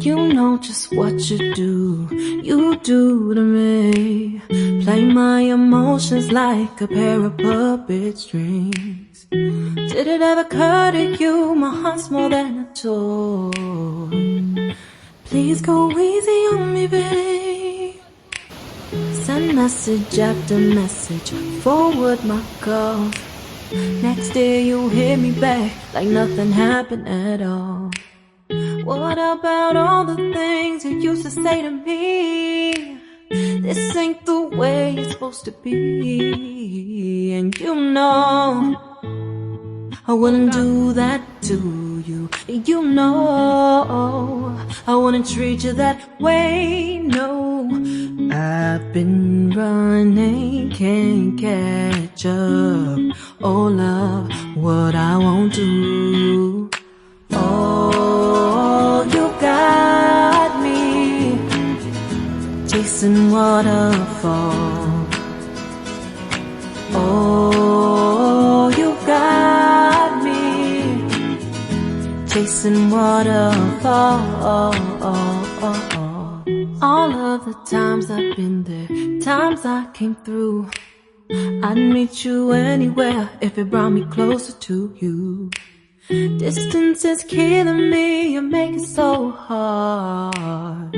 You know just what you do to me. Play my emotions like a pair of puppet strings. Did it ever occur to you my heart's more than a toy? Please go easy on me, babe. Send message after message, forward my calls. Next day you hit me back like nothing happened at all. What about all the things you used to say to me? This ain't the way it's supposed to be. And you know I wouldn't do that to you. You know I wouldn't treat you that way, no. I've been running, can't catch up. Oh love, what I won't do. Oh, you got me chasing waterfalls. Oh, you got me chasing waterfalls. All of the times I've been there, times I came through, I'd meet you anywhere if it brought me closer to you. Distance is killing me, you make it so hard.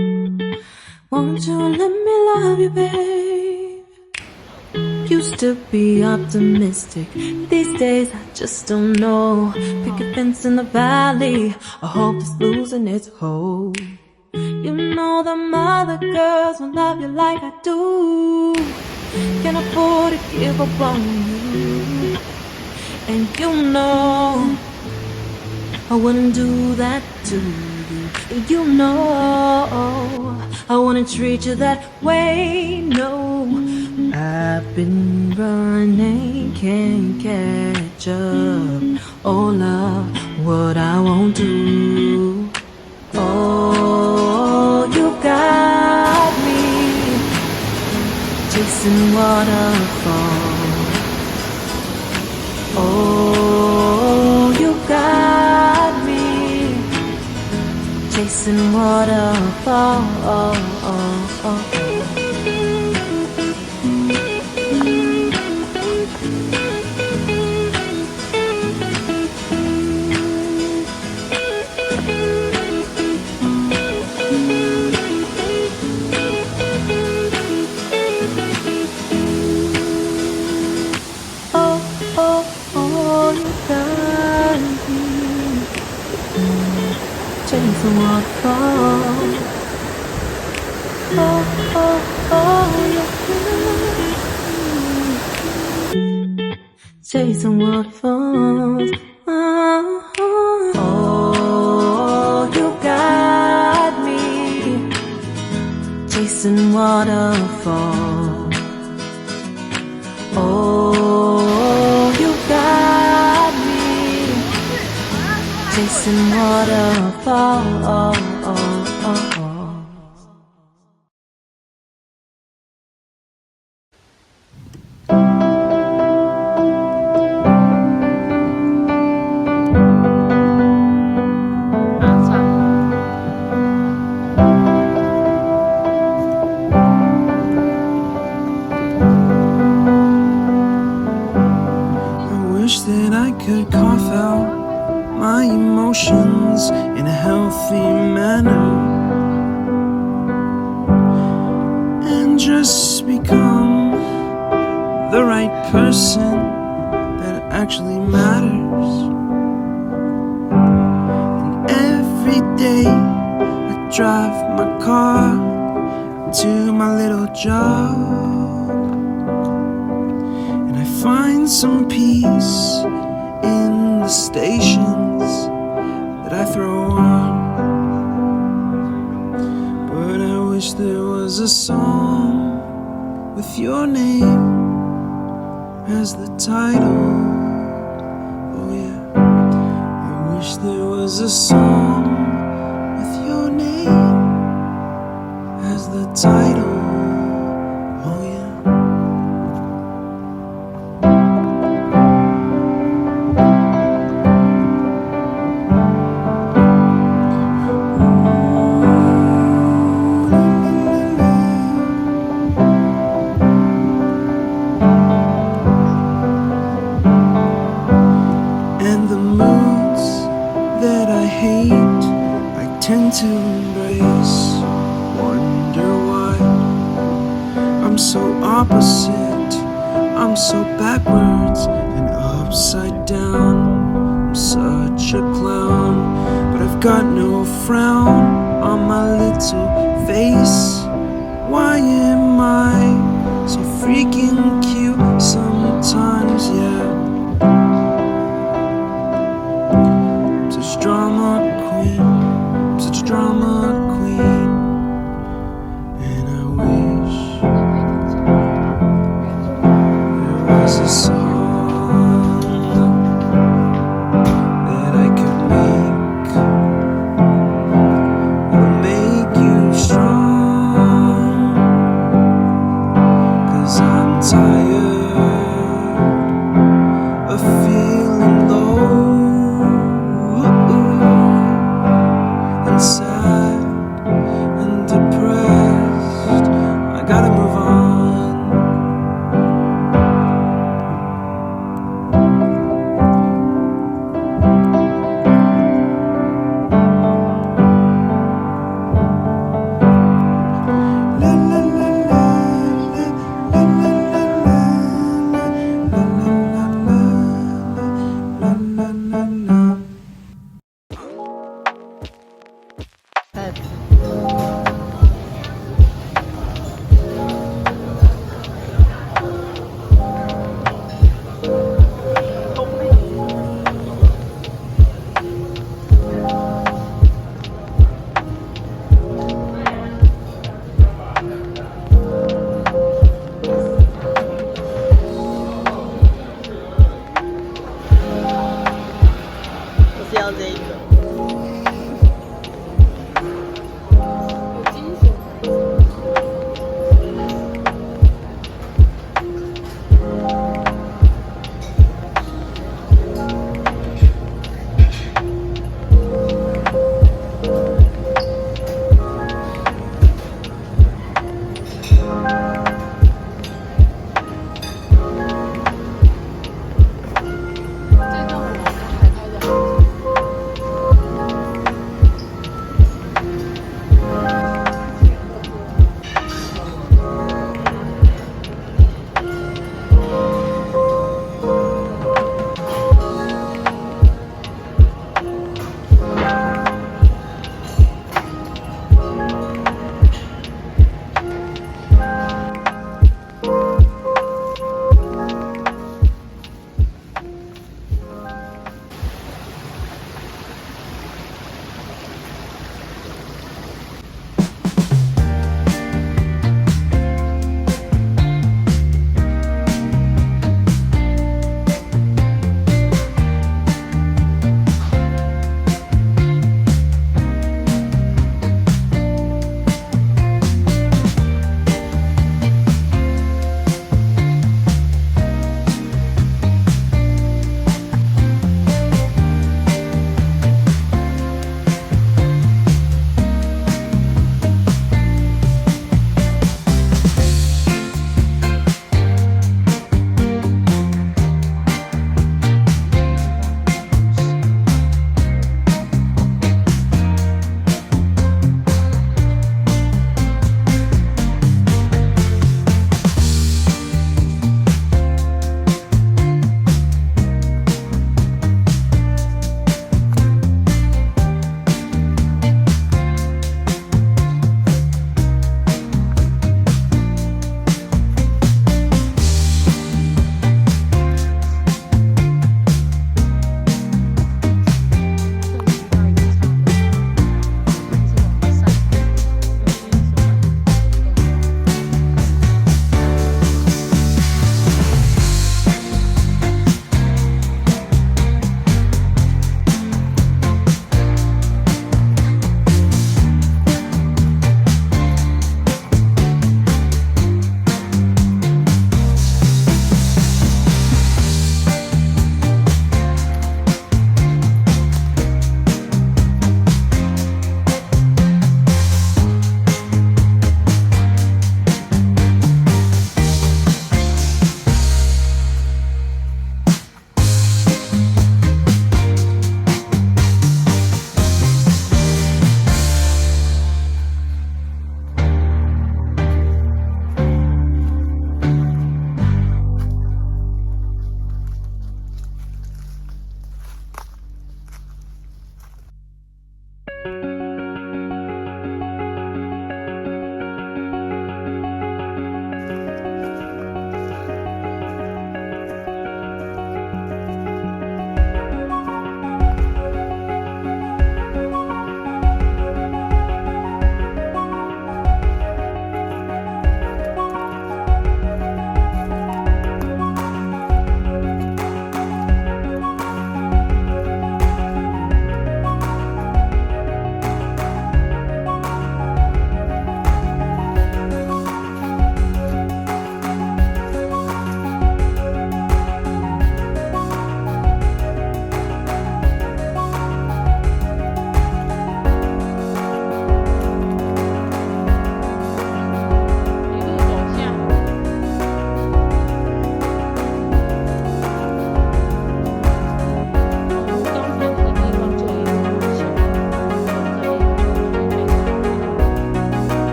Won't you let me love you, babe? Used to be optimistic, these days I just don't know. Picket fence in the valley, I hope it's losing its hold. You know them other girls won't love you like I do. Can't afford to give up on you. And you know I wouldn't do that to you. You know I wouldn't treat you that way, no. I've been running, can't catch up. Oh love, what I won't do. Oh, you got me chasing waterfalls. Oh, you got me chasing waterfalls. Chasing waterfalls. Oh, oh, oh, yeah. Chasing waterfalls. Oh, you got me chasing waterfalls. Oh, you got me chasing waterfalls. I wish that I could carve out my emotions in a healthy manner and just become the right person that actually matters. And every day I drive my car to my little job and I find some peace in the stations that I throw on. But I wish there was a song with your name as the title. Oh yeah, I wish there was a song with your name as the title. Oh yeah. willing to embrace. Wonder why I'm so opposite, I'm so backwards and upside down. I'm such a clown, but I've got no frown on my little face. Why am I so freaking cute sometimes, yeah? I'm such a drama queen, I'm such a drama queen. And I wish there was a song that I could make that'll make you strong. 'Cause I'm tired of feeling low and sad and depressed. I gotta move on. La la la la la la la la la la. 我是要这一个。